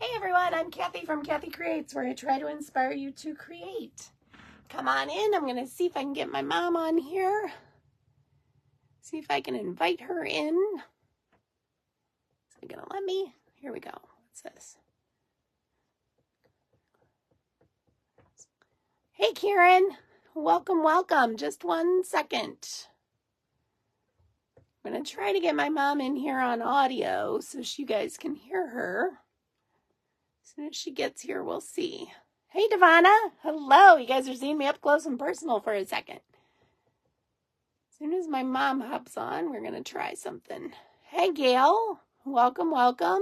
Hey everyone, I'm Kathy from Kathy Creates, where I try to inspire you to create. Come on in. I'm going to see if I can get my mom on here. See if I can invite her in. Is it going to let me? Here we go. What's this? Hey Karen, welcome, welcome. Just 1 second. I'm going to try to get my mom in here on audio so you guys can hear her. As soon as she gets here, we'll see. Hey, Devonna. Hello. You guys are seeing me up close and personal for a second. As soon as my mom hops on, we're going to try something. Hey, Gail. Welcome, welcome.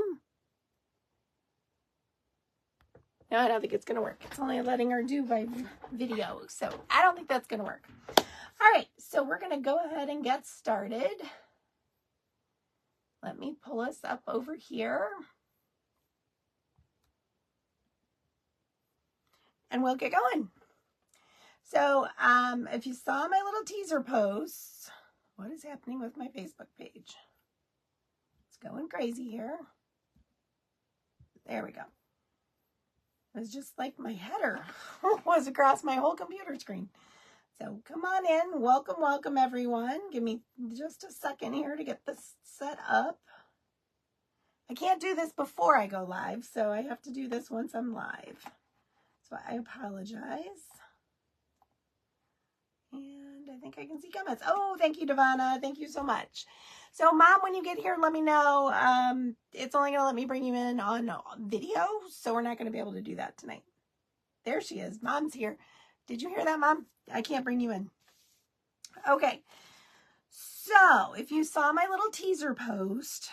No, I don't think it's going to work. It's only letting her do by video, so I don't think that's going to work. All right, so we're going to go ahead and get started. Let me pull us up over here. And we'll get going. So if you saw my little teaser posts, what is happening with my Facebook page? It's going crazy here. There we go. It was just like my header was across my whole computer screen. So come on in. Welcome, welcome everyone. Give me just a second here to get this set up. I can't do this before I go live, so I have to do this once I'm live. So I apologize. And I think I can see comments. Oh, thank you, Devonna. Thank you so much. So, Mom, when you get here, let me know. It's only going to let me bring you in on video, so we're not going to be able to do that tonight. There she is. Mom's here. Did you hear that, Mom? I can't bring you in. Okay. So, if you saw my little teaser post,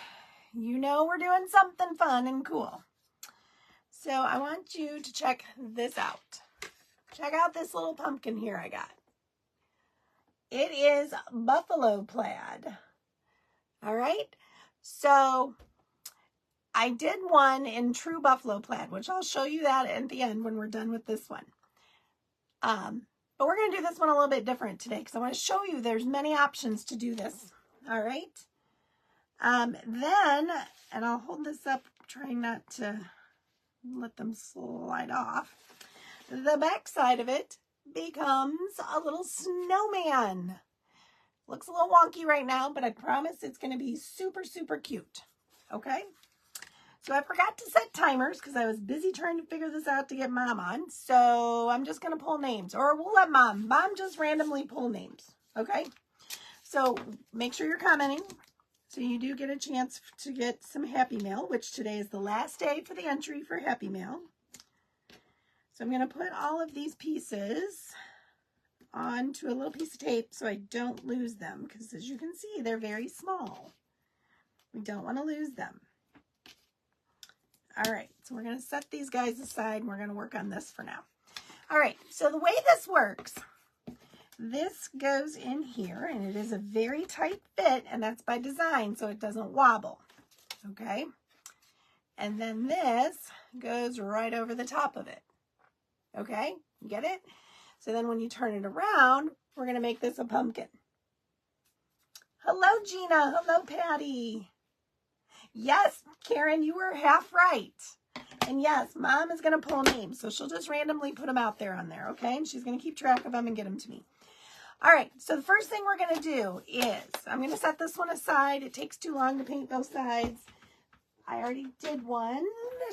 you know we're doing something fun and cool. So I want you to check this out. Check out this little pumpkin here I got. It is buffalo plaid. All right. So I did one in true buffalo plaid, which I'll show you that at the end when we're done with this one. But we're going to do this one a little bit different today because I want to show you there's many options to do this. All right. Then, and I'll hold this up, trying not to let them slide off. The back side of it becomes a little snowman. Looks a little wonky right now, but I promise it's going to be super, super cute. Okay? So I forgot to set timers because I was busy trying to figure this out to get Mom on. So I'm just going to pull names, or we'll let Mom just randomly pull names. Okay? So make sure you're commenting. So you do get a chance to get some Happy Mail, which today is the last day for the entry for Happy Mail. So I'm going to put all of these pieces onto a little piece of tape so I don't lose them, because as you can see, they're very small. We don't want to lose them. All right, so we're going to set these guys aside and we're going to work on this for now. All right, so the way this works, this goes in here, and it is a very tight fit, and that's by design, so it doesn't wobble, okay? And then this goes right over the top of it, okay? You get it? So then when you turn it around, we're going to make this a pumpkin. Hello, Gina. Hello, Patty. Yes, Karen, you were half right. And yes, Mom is going to pull names, so she'll just randomly put them out there on there, okay? And she's going to keep track of them and get them to me. All right, so the first thing we're going to do is, I'm going to set this one aside. It takes too long to paint both sides. I already did one,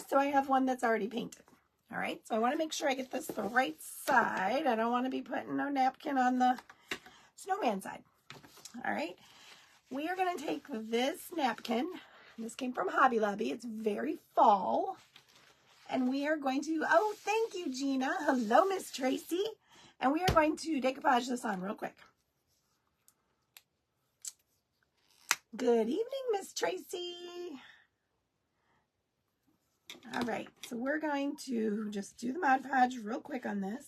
so I have one that's already painted. All right, so I want to make sure I get this the right side. I don't want to be putting no napkin on the snowman side. All right, we are going to take this napkin. This came from Hobby Lobby. It's very fall. And we are going to, oh, thank you, Gina. Hello, Miss Tracy. And we are going to decoupage this on real quick. Good evening, Miss Tracy. All right, so we're going to just do the Mod Podge real quick on this.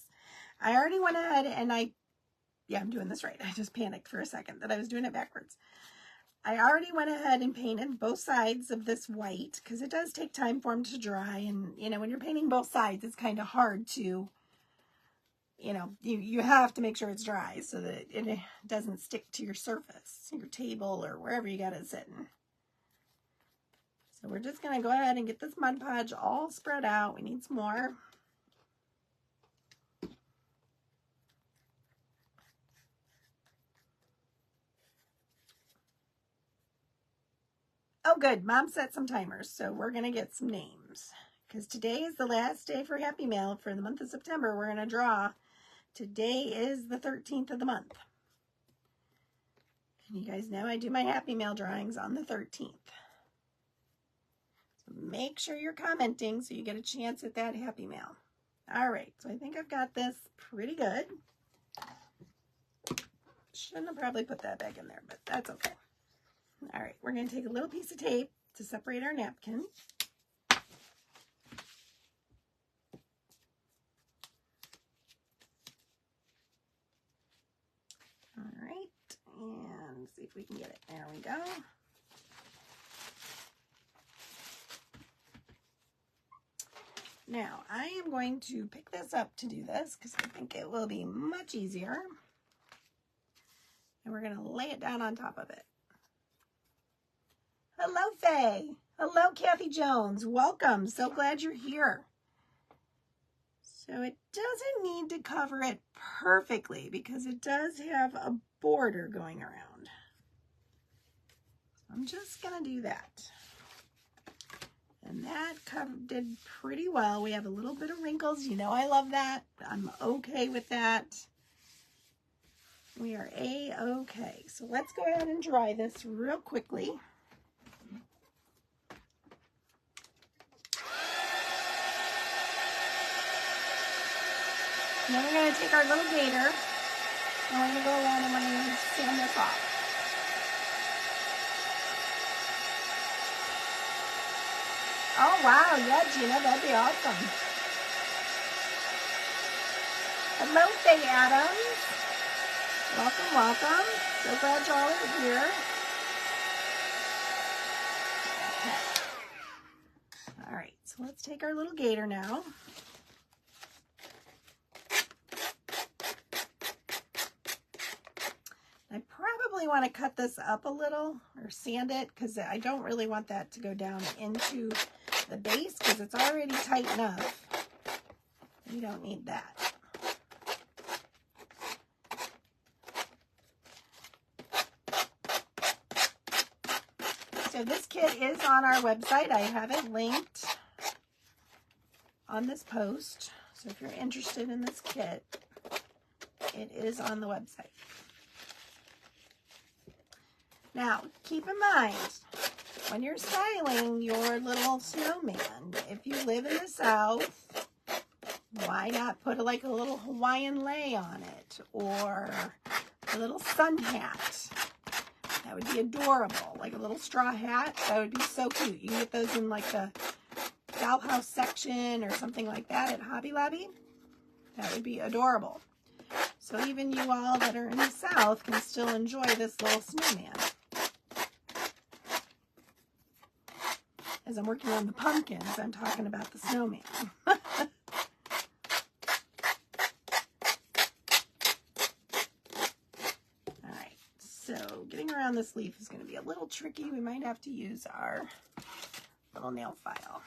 I already went ahead and I'm doing this right. I just panicked for a second that I was doing it backwards. I already went ahead and painted both sides of this white because it does take time for them to dry. And, you know, when you're painting both sides, it's kind of hard to, you know, you have to make sure it's dry so that it doesn't stick to your surface, your table or wherever you got it sitting. So we're just going to go ahead and get this Mod Podge all spread out. We need some more. Oh, good. Mom set some timers, so we're going to get some names. Because today is the last day for Happy Mail for the month of September. We're going to draw. Today is the 13th of the month. And you guys know I do my Happy Mail drawings on the 13th. So make sure you're commenting so you get a chance at that Happy Mail. All right, so I think I've got this pretty good. Shouldn't have probably put that back in there, but that's okay. All right, we're going to take a little piece of tape to separate our napkin. All right, and see if we can get it. There we go. Now, I am going to pick this up to do this because I think it will be much easier. And we're going to lay it down on top of it. Hello, Faye. Hello, Kathy Jones. Welcome. So glad you're here. So it doesn't need to cover it perfectly because it does have a border going around. I'm just going to do that. And that did pretty well. We have a little bit of wrinkles. You know I love that. I'm okay with that. We are A-okay. So let's go ahead and dry this real quickly. And then we're going to take our little gator and we're going to go around and we're going to sand this off. Oh, wow. Yeah, Gina, that'd be awesome. Hello, Faye Adams. Welcome, welcome. So glad y'all are here. Okay. All right, so let's take our little gator now. I probably want to cut this up a little or sand it because I don't really want that to go down into the base because it's already tight enough. We don't need that. So this kit is on our website. I have it linked on this post. So if you're interested in this kit, it is on the website. Now, keep in mind, when you're styling your little snowman, if you live in the South, why not put like a little Hawaiian lei on it or a little sun hat? That would be adorable, like a little straw hat. That would be so cute. You can get those in like the dollhouse section or something like that at Hobby Lobby. That would be adorable. So even you all that are in the South can still enjoy this little snowman. As I'm working on the pumpkins, I'm talking about the snowman. All right, so getting around this leaf is going to be a little tricky. We might have to use our little nail file.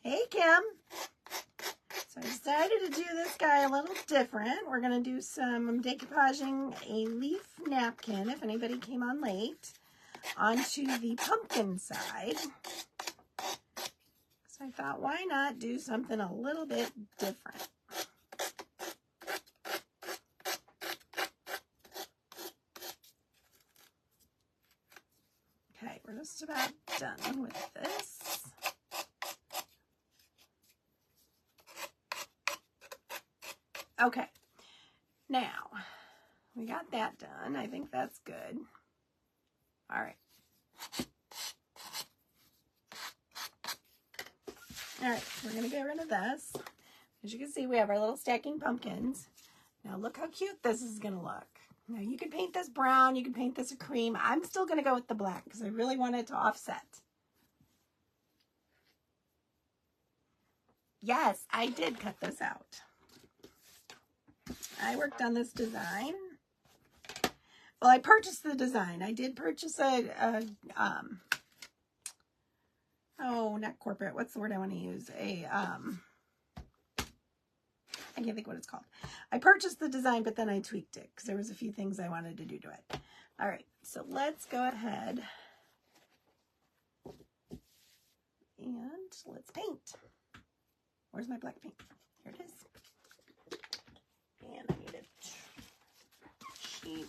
Hey, Kim. So I decided to do this guy a little different. We're going to do some decoupaging a leaf napkin, if anybody came on late, onto the pumpkin side. So I thought, why not do something a little bit different? Okay, we're just about done with this. Okay, now we got that done. I think that's good. All right. All right, we're going to get rid of this. As you can see, we have our little stacking pumpkins. Now look how cute this is going to look. Now you could paint this brown, you could paint this a cream. I'm still going to go with the black because I really want it to offset. Yes, I did cut this out. I worked on this design. Well, I purchased the design. I did purchase oh, not corporate. What's the word I want to use? I can't think what it's called. I purchased the design, but then I tweaked it because there was a few things I wanted to do to it. All right, so let's go ahead and let's paint. Where's my black paint? Here it is. And I need a sheet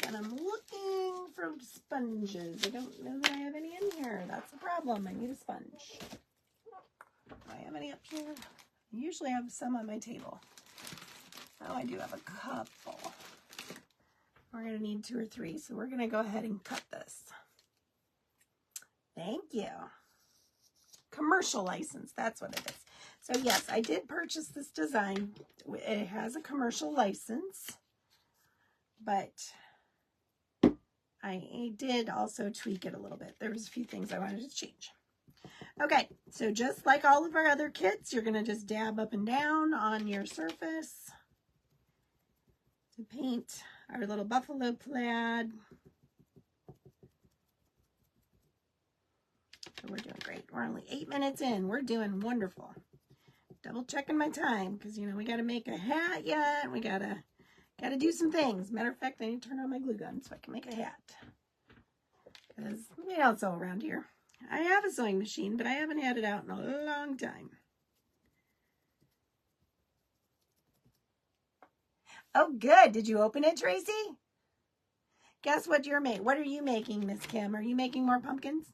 and I'm looking for sponges. I don't know that I have any in here. That's the problem. I need a sponge. Do I have any up here? I usually have some on my table. Oh, I do have a couple. We're going to need 2 or 3, so we're going to go ahead and cut this. Thank you. Commercial license, that's what it is. So yes, I did purchase this design. It has a commercial license, but I did also tweak it a little bit. There was a few things I wanted to change. Okay, so just like all of our other kits, you're going to just dab up and down on your surface to paint our little buffalo plaid. So we're doing great. We're only 8 minutes in. We're doing wonderful. Double checking my time because, you know, we got to make a hat yet. We got to do some things. Matter of fact, I need to turn on my glue gun so I can make a hat. Because we don't sew around here. I have a sewing machine, but I haven't had it out in a long time. Oh, good. Did you open it, Tracy? Guess what you're making? What are you making, Miss Kim? Are you making more pumpkins?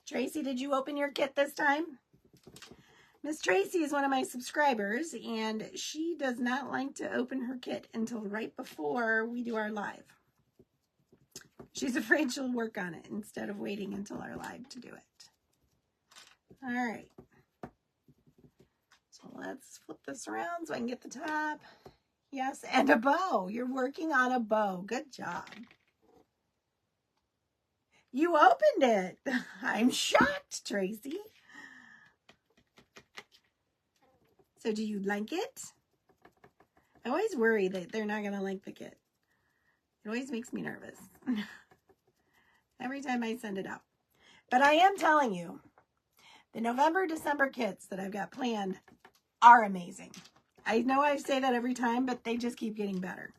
Tracy, did you open your kit this time? Miss Tracy is one of my subscribers, and she does not like to open her kit until right before we do our live. She's afraid she'll work on it instead of waiting until our live to do it. All right. So let's flip this around so I can get the top. Yes, and a bow. You're working on a bow. Good job. You opened it. I'm shocked, Tracy. So do you like it? I always worry that they're not going to like the kit. It always makes me nervous. Every time I send it out. But I am telling you, the November, December kits that I've got planned are amazing. I know I say that every time, but they just keep getting better.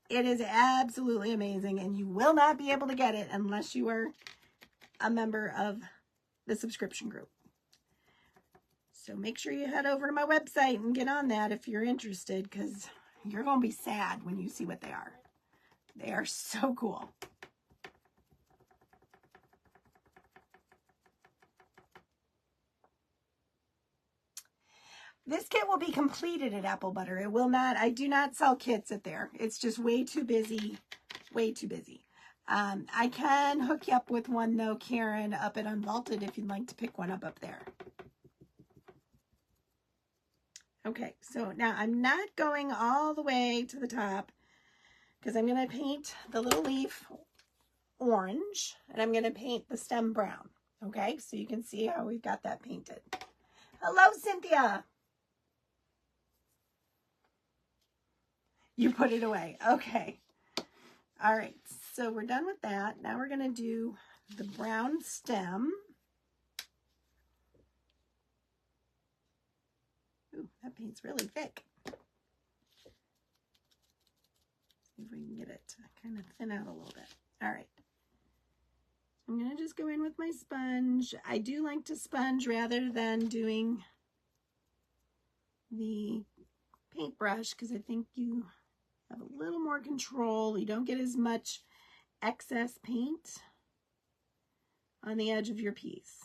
It is absolutely amazing, and you will not be able to get it unless you are a member of the subscription group. So make sure you head over to my website and get on that if you're interested, because you're going to be sad when you see what they are. They are so cool. This kit will be completed at Apple Butter. It will not, I do not sell kits at there. It's just way too busy, way too busy. I can hook you up with one though, Karen, up at Unvaulted if you'd like to pick one up there. Okay, so now I'm not going all the way to the top because I'm going to paint the little leaf orange and I'm going to paint the stem brown. Okay, so you can see how we've got that painted. Hello, Cynthia. You put it away. Okay. All right, so we're done with that. Now we're going to do the brown stem. Ooh, that paint's really thick. See if we can get it to kind of thin out a little bit. All right. I'm going to just go in with my sponge. I do like to sponge rather than doing the paintbrush because I think you have a little more control. You don't get as much excess paint on the edge of your piece.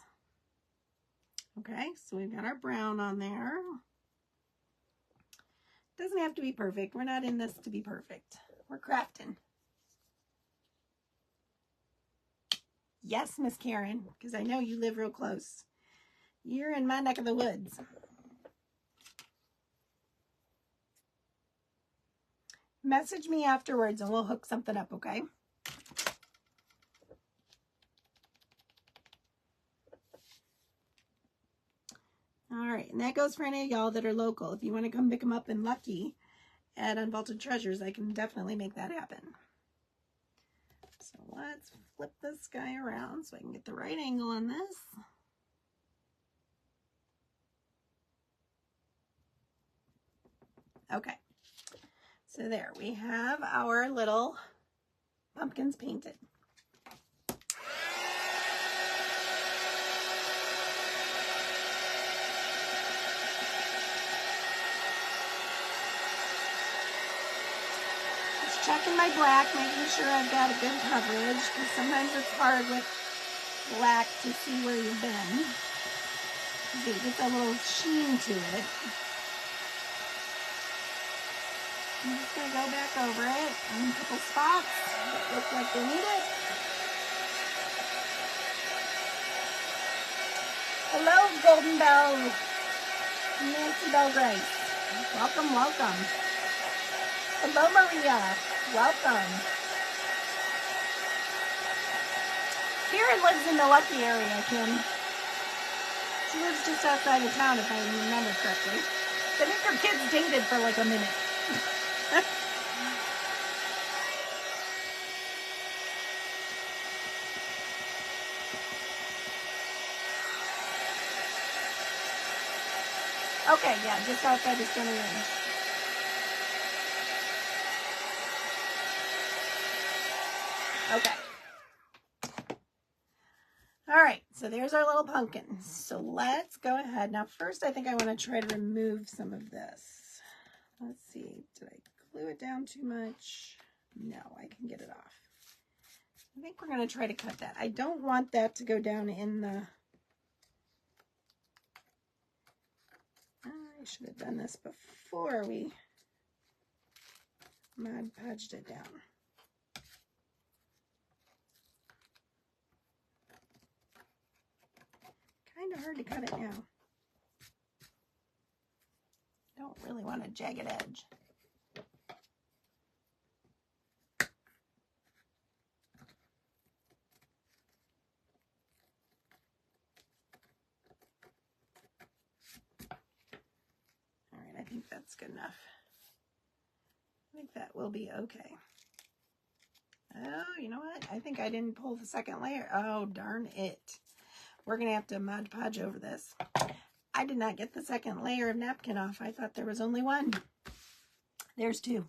Okay, so we've got our brown on there. Doesn't have to be perfect. We're not in this to be perfect. We're crafting. Yes, Miss Karen, because I know you live real close. You're in my neck of the woods. Message me afterwards and we'll hook something up, okay? And that goes for any of y'all that are local. If you want to come pick them up in Lucky at Unvaulted Treasures, I can definitely make that happen. So let's flip this guy around so I can get the right angle on this. Okay, so there we have our little pumpkins painted. Just checking my black, making sure I've got a good coverage, because sometimes it's hard with black to see where you've been. It gets a little sheen to it. I'm just going to go back over it in a couple spots that look like they need it. Hello, Golden Bell, Nancy Bell Grace. Welcome, welcome. Hello, Maria. Welcome. Karen lives in the Lucky area, Kim. She lives just outside of town, if I remember correctly. I think her kids dated for like a minute. Okay, yeah, just outside the Stony Range. Okay. All right, so there's our little pumpkin. So let's go ahead. Now, first, I think I want to try to remove some of this. Let's see. Did I glue it down too much? No, I can get it off. I think we're going to try to cut that. I don't want that to go down in the... I should have done this before we Mod Podged it down. Kind of hard to cut it now. Don't really want a jagged edge. All right, I think that's good enough. I think that will be okay. Oh, you know what? I think I didn't pull the second layer. Oh, darn it. We're going to have to Mod Podge over this. I did not get the second layer of napkin off. I thought there was only one. There's two.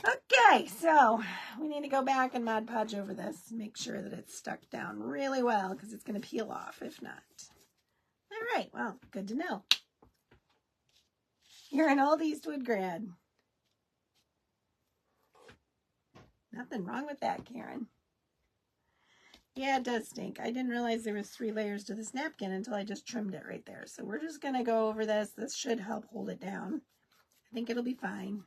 Okay, so we need to go back and Mod Podge over this. Make sure that it's stuck down really well because it's going to peel off if not. All right, well, good to know. You're an old Eastwood grad. Nothing wrong with that, Karen. Yeah, it does stink. I didn't realize there was 3 layers to this napkin until I just trimmed it right there. So we're just going to go over this. This should help hold it down. I think it'll be fine.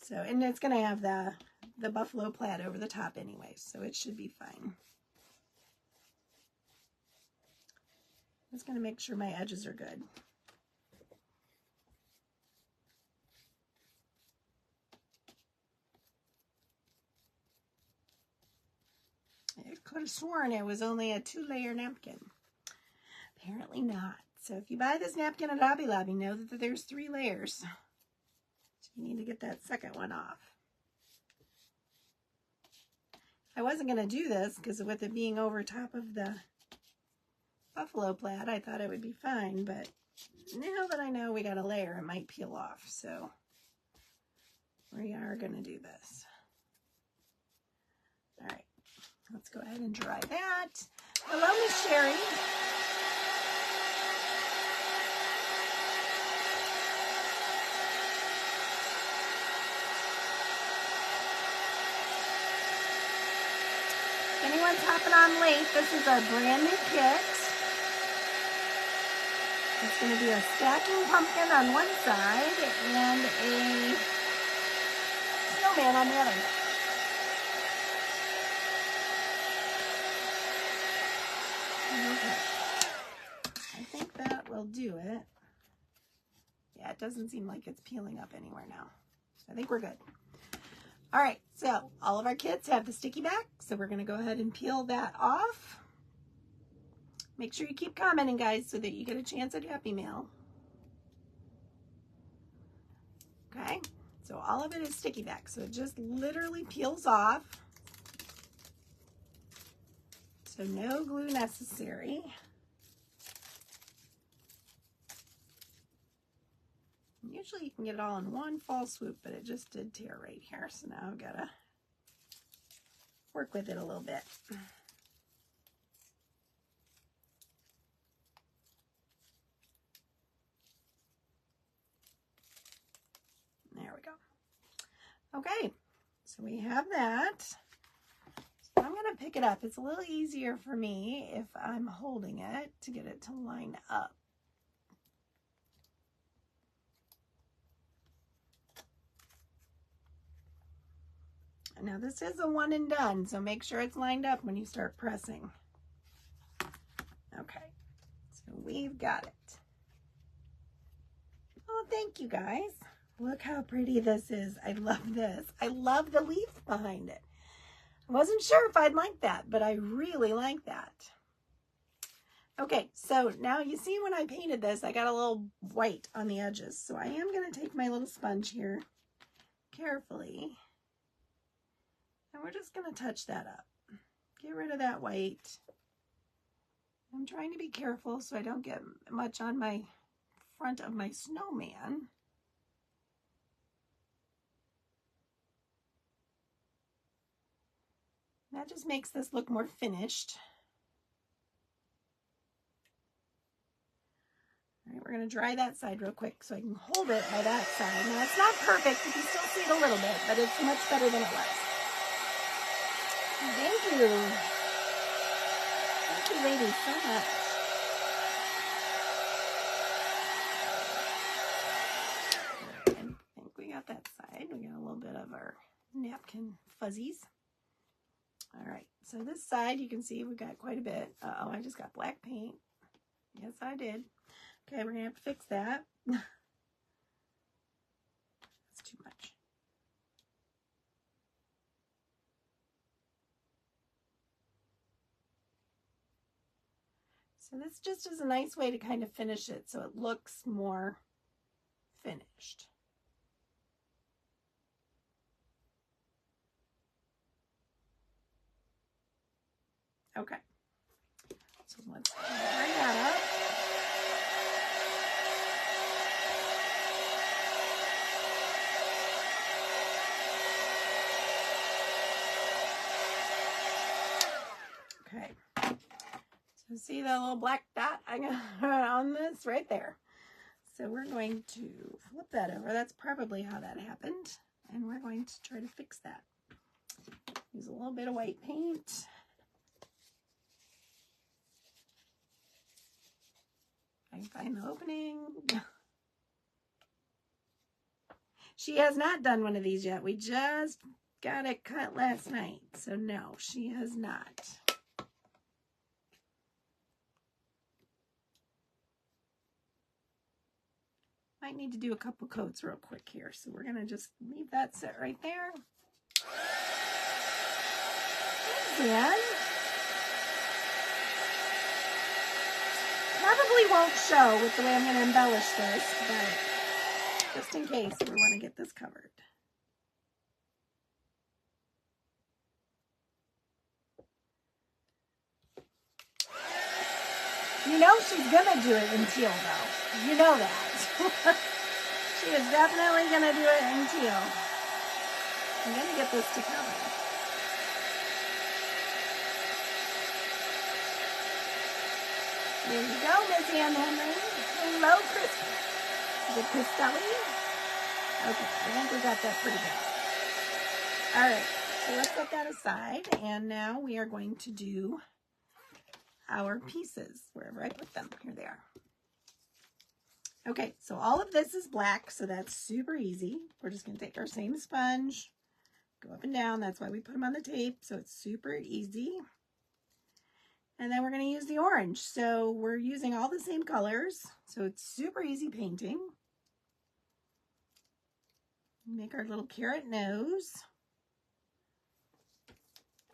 So, and it's going to have the buffalo plaid over the top anyway, so it should be fine. I'm just going to make sure my edges are good. I could have sworn it was only a 2-layer napkin. Apparently not. So if you buy this napkin at Hobby Lobby, know that there's 3 layers. So you need to get that second one off. I wasn't going to do this because with it being over top of the buffalo plaid, I thought it would be fine. But now that I know we got a layer, it might peel off. So we are going to do this. All right. Let's go ahead and dry that. Hello, Miss Sherry. If anyone's hopping on late, this is our brand new kit. It's going to be a stacking pumpkin on one side and a snowman on the other. Okay. I think that will do it. Yeah, it doesn't seem like it's peeling up anywhere now. So I think we're good. All right, so all of our kits have the sticky back, so we're going to go ahead and peel that off. Make sure you keep commenting, guys, so that you get a chance at Happy Mail. Okay, so all of it is sticky back, so it just literally peels off. So no glue necessary. Usually you can get it all in one fall swoop, but it just did tear right here, so now I've got to work with it a little bit. There we go. Okay, so we have that. So I'm going to pick it up. It's a little easier for me if I'm holding it to get it to line up. Now this is a one and done, so make sure it's lined up when you start pressing. Okay, so we've got it. Oh, thank you guys. Look how pretty this is. I love this. I love the leaf behind it. I wasn't sure if I'd like that, but I really like that. Okay, so now you see when I painted this, I got a little white on the edges. So I am going to take my little sponge here carefully. And we're just going to touch that up. Get rid of that white. I'm trying to be careful so I don't get much on my front of my snowman. That just makes this look more finished. All right, we're going to dry that side real quick so I can hold it by that side. Now, it's not perfect. You can still see it a little bit, but it's much better than it was. Thank you. Thank you, ladies, so much. I think we got that side. We got a little bit of our napkin fuzzies. All right, so this side, you can see we got quite a bit. Uh-oh, I just got black paint. Yes, I did. Okay, we're going to have to fix that. That's too much. So this just is a nice way to kind of finish it so it looks more finished. Okay, so let's bring that up. Okay, so see that little black dot I got on this right there. So we're going to flip that over. That's probably how that happened. And we're going to try to fix that. Use a little bit of white paint. I can find the opening. She has not done one of these yet. We just got it cut last night. So no, she has not. Might need to do a couple coats real quick here. So we're going to just leave that set right there. And probably won't show with the way I'm going to embellish this, but just in case we want to get this covered. You know she's going to do it in teal, though. You know that. She is definitely going to do it in teal. I'm going to get this to cover. There you go, Miss Ann Henry. Hello, Chris. Is it Christelli? Okay, I think we got that pretty good. All right, so let's set that aside. And now we are going to do our pieces, wherever I put them. Here they are. Okay, so all of this is black, so that's super easy. We're just going to take our same sponge, go up and down. That's why we put them on the tape, so it's super easy. And then we're going to use the orange. So we're using all the same colors, so it's super easy painting. Make our little carrot nose.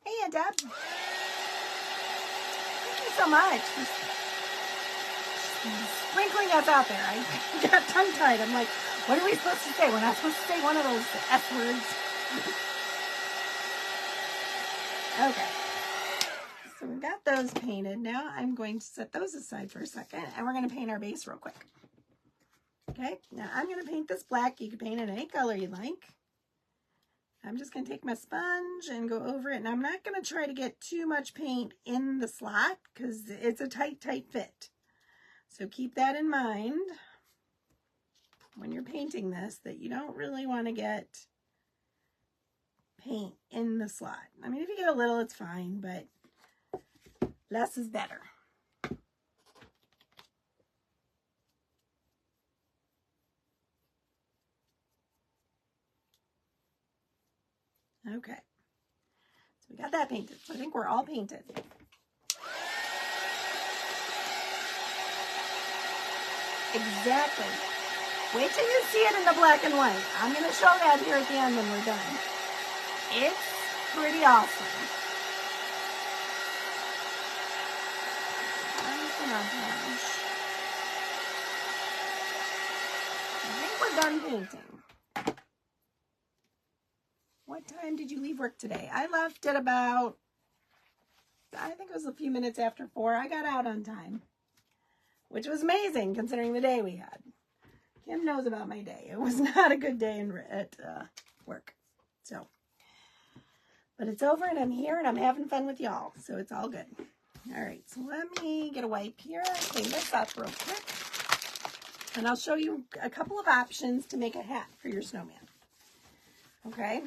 Hey, Aunt Deb. Thank you so much for sprinkling us out there. I got tongue-tied. I'm like, what are we supposed to say? We're not supposed to say one of those S words. Okay. So we've got those painted. Now I'm going to set those aside for a second, and we're going to paint our base real quick. Okay, now I'm going to paint this black. You can paint it any color you like. I'm just going to take my sponge and go over it, and I'm not going to try to get too much paint in the slot because it's a tight fit. So keep that in mind when you're painting this, that you don't really want to get paint in the slot. I mean, if you get a little, it's fine, but less is better. Okay, so we got that painted. So I think we're all painted. Exactly. Wait till you see it in the black and white. I'm going to show that here at the end when we're done. It's pretty awesome. I think we're done painting. What time did you leave work today? I left at about, I think it was a few minutes after 4. I got out on time, which was amazing considering the day we had. Kim knows about my day. It was not a good day at work. So, but it's over and I'm here and I'm having fun with y'all. So it's all good. All right, so let me get a wipe here and clean this up real quick. And I'll show you a couple of options to make a hat for your snowman. Okay,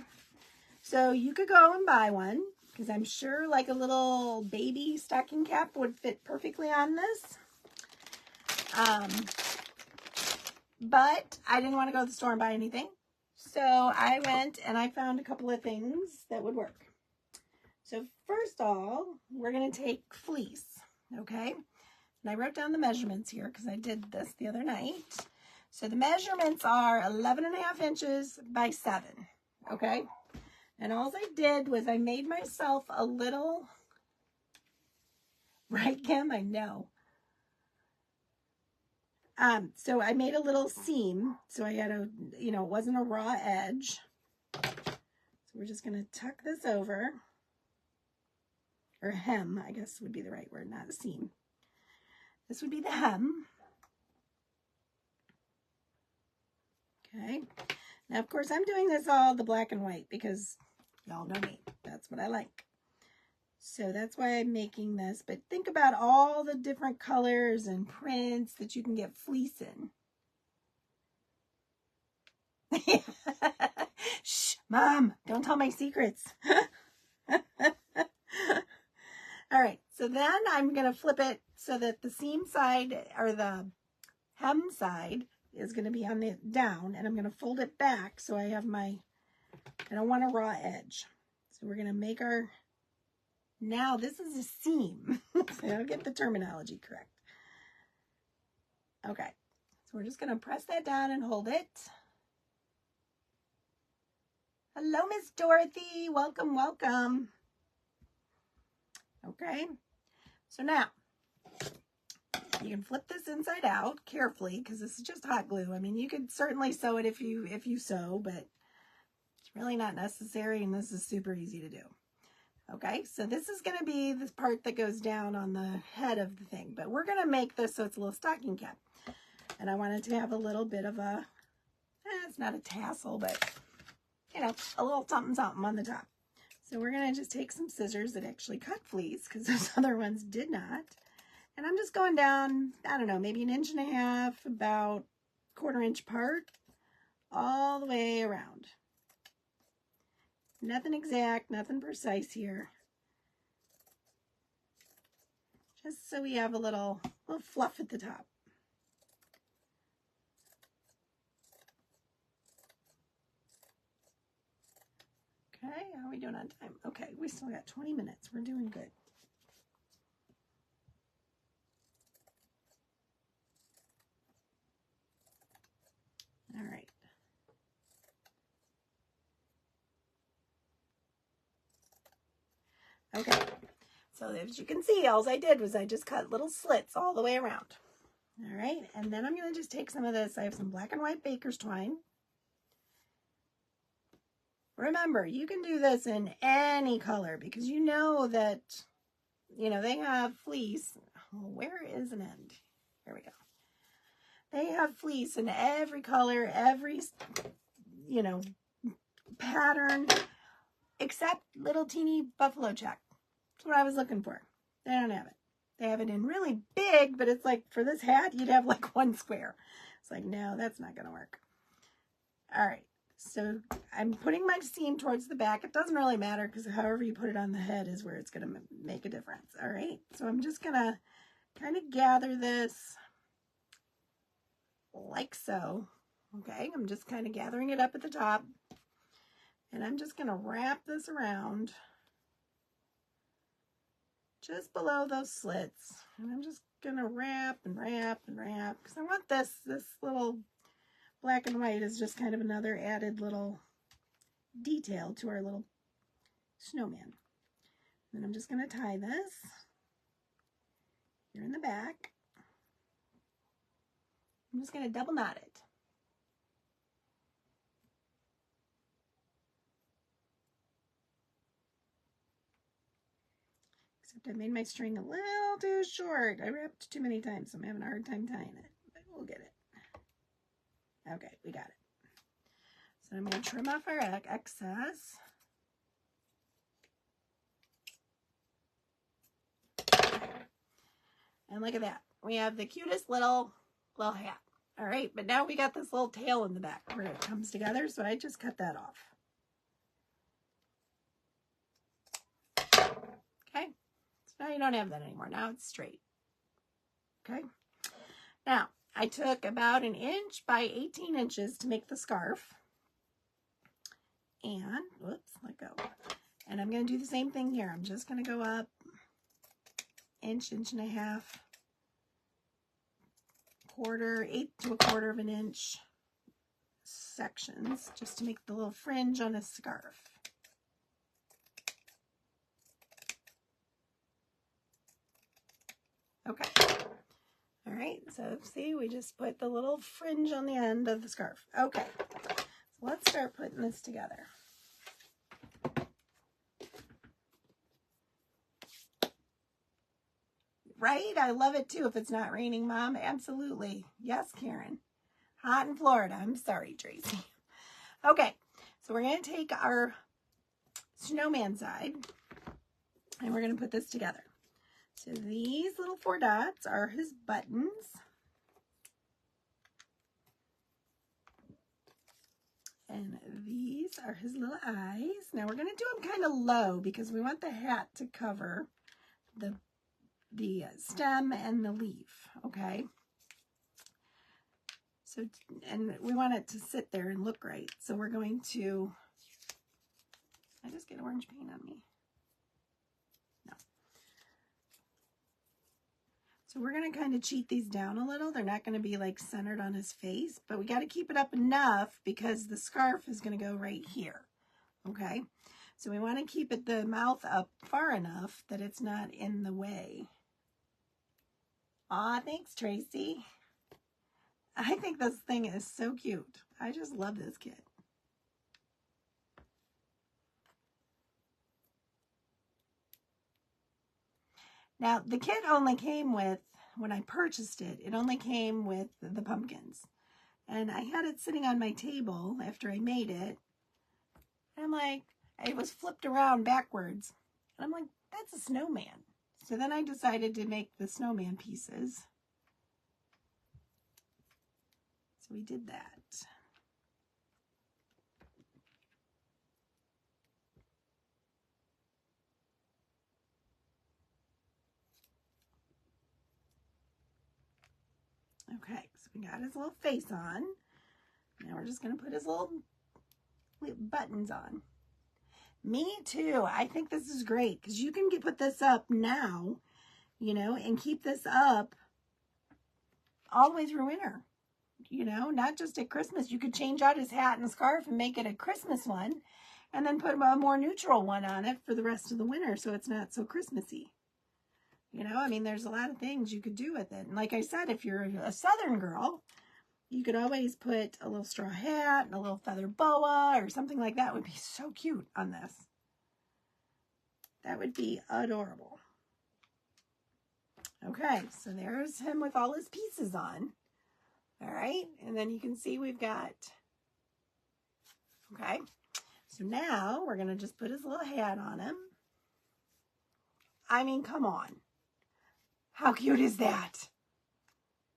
so you could go and buy one, because I'm sure like a little baby stocking cap would fit perfectly on this. But I didn't want to go to the store and buy anything. So I went and I found a couple of things that would work. So first of all, we're going to take fleece, okay? And I wrote down the measurements here because I did this the other night. So the measurements are 11.5 inches by 7, okay? And all I did was I made myself a little, right, Kim? I know. So I made a little seam. So I had a, it wasn't a raw edge. So we're just going to tuck this over. Or hem, I guess would be the right word, not a seam. This would be the hem. Okay. Now, of course, I'm doing this all the black and white because y'all know me. That's what I like. So that's why I'm making this. But think about all the different colors and prints that you can get fleece in. Shh, Mom, don't tell my secrets. All right, so then I'm going to flip it so that the seam side or the hem side is going to be on the down, and I'm going to fold it back so I have my, I don't want a raw edge. So we're going to make our, now this is a seam. So I'll get the terminology correct. Okay, so we're just going to press that down and hold it. Hello, Miss Dorothy. Welcome, welcome. Okay, so now you can flip this inside out carefully because this is just hot glue. I mean, you could certainly sew it if you sew, but it's really not necessary, and this is super easy to do. Okay, so this is going to be this part that goes down on the head of the thing, but we're going to make this so it's a little stocking cap. And I wanted to have a little bit of a, it's not a tassel, but, a little something on the top. So we're going to just take some scissors that actually cut fleece because those other ones did not. And I'm just going down, I don't know, maybe 1.5 inches, about 1/4 inch apart, all the way around. Nothing exact, nothing precise here. Just so we have a little fluff at the top. Okay, how are we doing on time? Okay, we still got 20 minutes. We're doing good. All right. Okay, So as you can see, all I did was I just cut little slits all the way around. All right, and then I'm going to just take some of this. I have some black and white baker's twine. Remember, you can do this in any color because you know that, you know, they have fleece. Oh, where is an end? Here we go. They have fleece in every color, every, you know, pattern, except little teeny buffalo check. That's what I was looking for. They don't have it. They have it in really big, but it's like for this hat, you'd have like one square. It's like, no, that's not going to work. All right. So I'm putting my seam towards the back. It doesn't really matter because however you put it on the head is where it's going to make a difference. All right. So I'm just going to kind of gather this like so. Okay. I'm just kind of gathering it up at the top. And I'm just going to wrap this around just below those slits. And I'm just going to wrap and wrap and wrap because I want this little black and white is just kind of another added little detail to our little snowman. Then I'm just going to tie this here in the back. I'm just going to double knot it. Except I made my string a little too short. I wrapped too many times, so I'm having a hard time tying it, but we'll get it. Okay, we got it. So I'm going to trim off our excess. And look at that. We have the cutest little hat. All right, but now we got this little tail in the back where it comes together, so I just cut that off. Okay, so now you don't have that anymore. Now it's straight. Okay, now I took about 1 inch by 18 inches to make the scarf. And, whoops, let go. And I'm going to do the same thing here. I'm just going to go up inch, inch and a half, quarter, 1/8 to 1/4 of an inch sections just to make the little fringe on a scarf. Okay. All right, so see, we just put the little fringe on the end of the scarf. Okay, so let's start putting this together. Right? I love it too if it's not raining, Mom. Absolutely. Yes, Karen. Hot in Florida. I'm sorry, Tracy. Okay, so we're going to take our snowman side and we're going to put this together. So these little 4 dots are his buttons. And these are his little eyes. Now we're going to do them kind of low because we want the hat to cover the stem and the leaf, okay? So, and we want it to sit there and look right. So we're going to, I just get orange paint on me. No. So we're going to kind of cheat these down a little. They're not going to be like centered on his face, but we got to keep it up enough because the scarf is going to go right here, okay? So we want to keep the mouth up far enough that it's not in the way. Aw, thanks, Tracy. I think this thing is so cute. I just love this kit. Now, the kit only came with, when I purchased it, it only came with the pumpkins. And I had it sitting on my table after I made it. And I'm like, it was flipped around backwards. And I'm like, that's a snowman. So then I decided to make the snowman pieces. So we did that. Okay, so we got his little face on. Now we're just going to put his little buttons on. Me too. I think this is great because you can put this up now, you know, and keep this up all the way through winter. You know, not just at Christmas. You could change out his hat and scarf and make it a Christmas one and then put a more neutral one on it for the rest of the winter so it's not so Christmassy. You know, I mean, there's a lot of things you could do with it. And like I said, if you're a Southern girl, you could always put a little straw hat and a little feather boa or something like that. Would be so cute on this. That would be adorable. Okay, so there's him with all his pieces on. All right, and then you can see we've got, okay, so now we're going to just put his little hat on him. I mean, come on. How cute is that?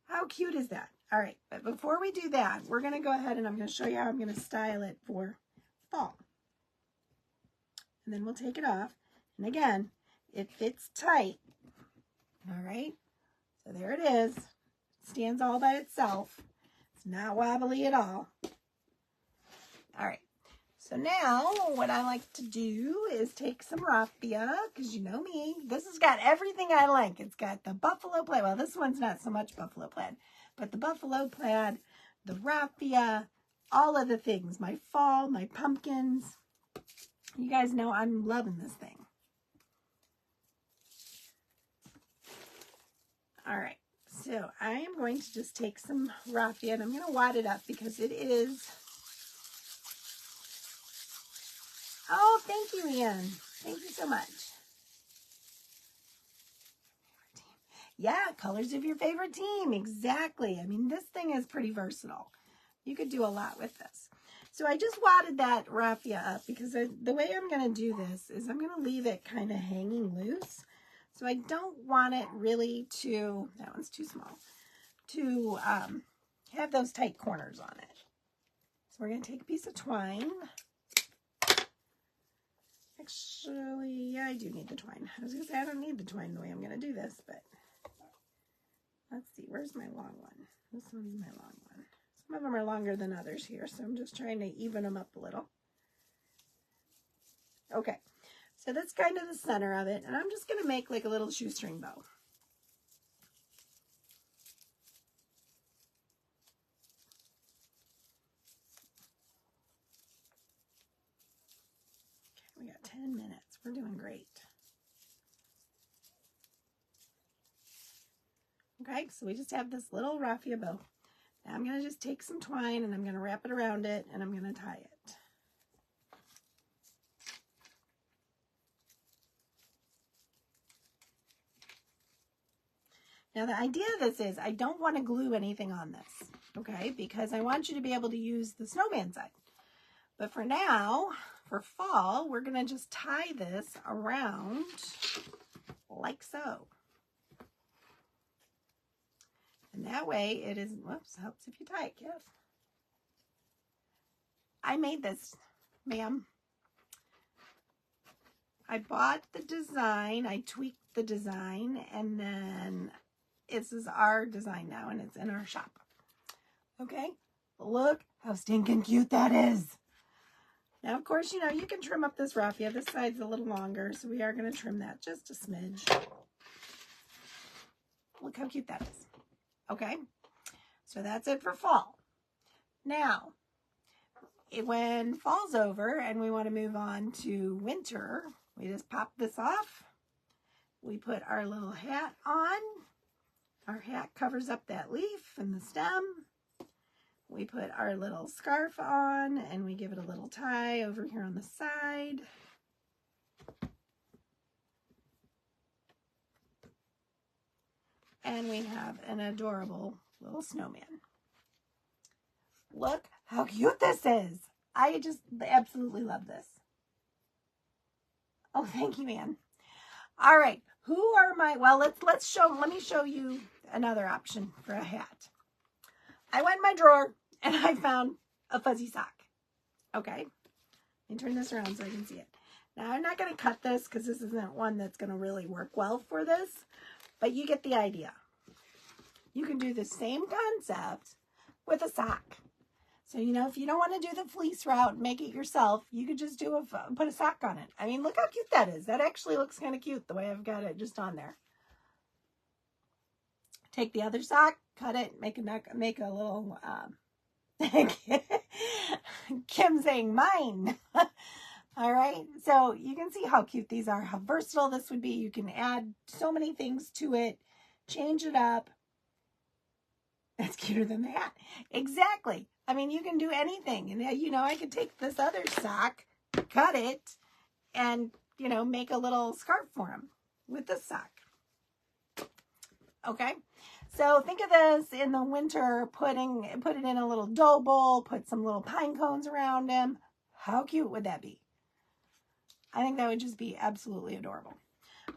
How cute is that? All right, but before we do that, we're going to go ahead and I'm going to show you how I'm going to style it for fall. And then we'll take it off. And again, it fits tight. All right, so there it is. It stands all by itself. It's not wobbly at all. All right, so now what I like to do is take some raffia, because you know me. This has got everything I like. It's got the buffalo plaid. Well, this one's not so much buffalo plaid, but the buffalo plaid, the raffia, all of the things. My fall, my pumpkins. You guys know I'm loving this thing. All right, so I am going to just take some raffia and I'm going to wad it up because it is. Oh, thank you, Ian. Thank you so much. Yeah, colors of your favorite team. Exactly. I mean, this thing is pretty versatile. You could do a lot with this. So I just wadded that raffia up because the way I'm going to do this is I'm going to leave it kind of hanging loose. So I don't want it really to, that one's too small, to have those tight corners on it. So we're going to take a piece of twine. Actually, yeah, I do need the twine. I was going to say I don't need the twine the way I'm going to do this, but let's see. Where's my long one? This one's my long one. Some of them are longer than others here, so I'm just trying to even them up a little. Okay. So that's kind of the center of it. And I'm just going to make like a little shoestring bow. Okay, we got 10 minutes. We're doing great. Okay, so we just have this little raffia bow. Now I'm going to just take some twine and I'm going to wrap it around it and I'm going to tie it. Now the idea of this is I don't want to glue anything on this, okay, because I want you to be able to use the snowman side. But for now, for fall, we're going to just tie this around like so. And that way it is, whoops, helps if you tie it, yes. I made this, ma'am. I bought the design, I tweaked the design, and then this is our design now, and it's in our shop. Okay, look how stinking cute that is. Now, of course, you know, you can trim up this raffia. This side's a little longer, so we are going to trim that just a smidge. Look how cute that is. Okay, so that's it for fall. Now, when fall's over and we want to move on to winter, we just pop this off. We put our little hat on. Our hat covers up that leaf and the stem. We put our little scarf on and we give it a little tie over here on the side. And we have an adorable little snowman. Look how cute this is. I just absolutely love this. Oh, thank you, man. All right. Who are my, well, let me show you another option for a hat. I went in my drawer and I found a fuzzy sock. Okay. Let me turn this around so I can see it. Now, I'm not going to cut this because this isn't one that's going to really work well for this, but you get the idea. You can do the same concept with a sock. So, you know, if you don't want to do the fleece route and make it yourself, you could just put a sock on it. I mean, look how cute that is. That actually looks kind of cute the way I've got it just on there. Take the other sock, cut it, make a little, Kim saying mine. All right, so you can see how cute these are, how versatile this would be. You can add so many things to it, change it up. That's cuter than the hat. Exactly. I mean, you can do anything. And, you know, I could take this other sock, cut it, and, you know, make a little scarf for him with this sock. Okay? So think of this in the winter, put it in a little dough bowl, put some little pine cones around him. How cute would that be? I think that would just be absolutely adorable.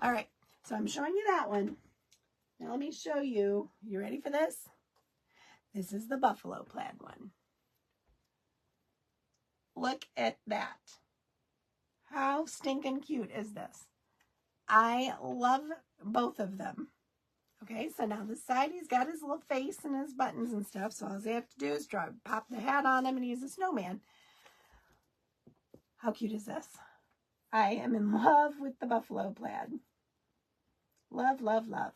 All right, so I'm showing you that one. Now let me show you. You ready for this? This is the buffalo plaid one. Look at that. How stinking cute is this? I love both of them. Okay, so now this side, he's got his little face and his buttons and stuff, so all they have to do is pop the hat on him and he's a snowman. How cute is this? I am in love with the buffalo plaid. Love, love, love.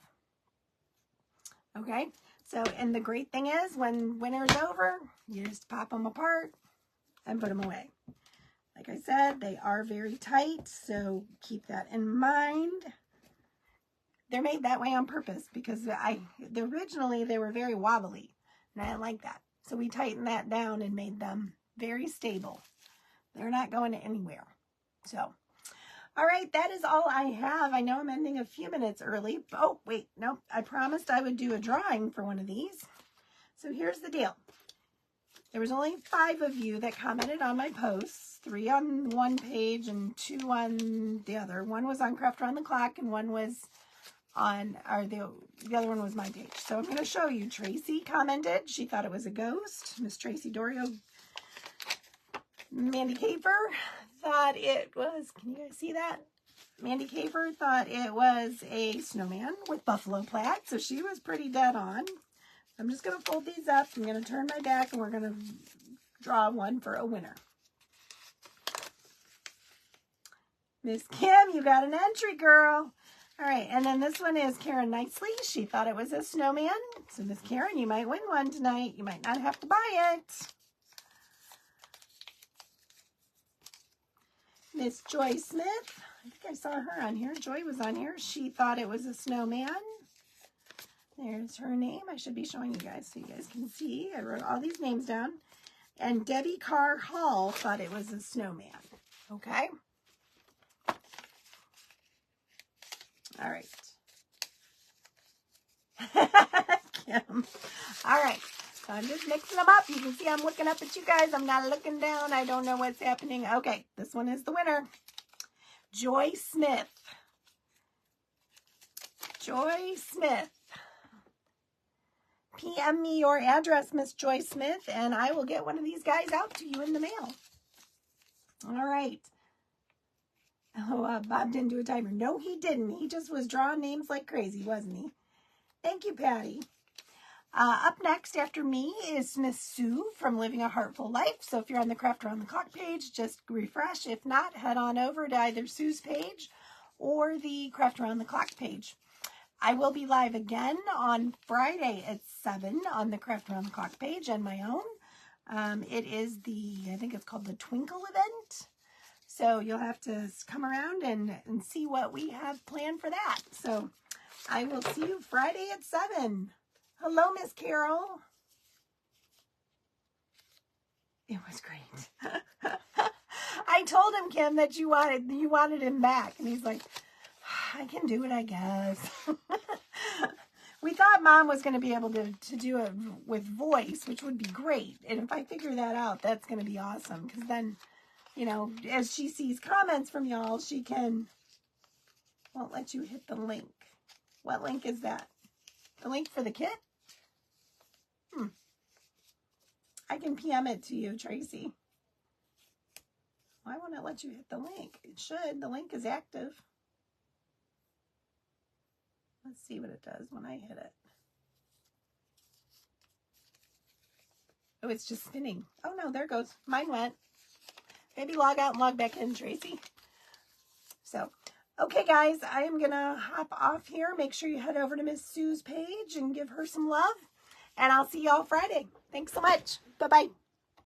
Okay, so, and the great thing is, when winter's over, you just pop them apart and put them away. Like I said, they are very tight, so keep that in mind. They're made that way on purpose because originally they were very wobbly, and I didn't like that. So we tightened that down and made them very stable. They're not going anywhere. So, all right, that is all I have. I know I'm ending a few minutes early. Oh, wait, no, I promised I would do a drawing for one of these. So here's the deal. There was only 5 of you that commented on my posts, 3 on one page and 2 on the other. One was on Craft Around the Clock and one was on, or the other one was my page. So I'm going to show you. Tracy commented. She thought it was a ghost. Miss Tracy Dorio. Mandy Caper thought it was, can you guys see that? Mandy Caper thought it was a snowman with buffalo plaid. So she was pretty dead on. I'm just going to fold these up. I'm going to turn my back and we're going to draw one for a winner. Miss Kim, you got an entry, girl. All right, and then this one is Karen Nicely. She thought it was a snowman. So Miss Karen, you might win one tonight. You might not have to buy it. Miss Joy Smith. I think I saw her on here. Joy was on here. She thought it was a snowman. There's her name. I should be showing you guys so you guys can see. I wrote all these names down. And Debbie Carr Hall thought it was a snowman. Okay? All right. Kim. All right. So I'm just mixing them up. You can see I'm looking up at you guys. I'm not looking down. I don't know what's happening. Okay. This one is the winner. Joy Smith. Joy Smith. PM me your address, Miss Joy Smith, and I will get one of these guys out to you in the mail. All right. Oh, Bob didn't do a timer. No, he didn't. He just was drawing names like crazy, wasn't he? Thank you, Patty. Up next after me is Miss Sue from Living a Heartful Life. So if you're on the Craft Around the Clock page, just refresh. If not, head on over to either Sue's page or the Craft Around the Clock page. I will be live again on Friday at 7 on the Craft Around the Clock page and my own. It is I think it's called the Twinkle event. So you'll have to come around and see what we have planned for that. So I will see you Friday at 7. Hello, Miss Carol. It was great. I told him, Kim, that you wanted him back. And he's like, I can do it, I guess. We thought Mom was going to be able to do it with voice, which would be great. And if I figure that out, that's going to be awesome. Because then, you know, as she sees comments from y'all, she won't let you hit the link. What link is that? The link for the kit? I can PM it to you, Tracy. Why won't it let you hit the link? It should. The link is active. Let's see what it does when I hit it. Oh, it's just spinning. Oh, no, there it goes. Mine went. Maybe log out and log back in, Tracy. So, okay, guys, I am going to hop off here. Make sure you head over to Miss Sue's page and give her some love. And I'll see y'all Friday. Thanks so much. Bye-bye.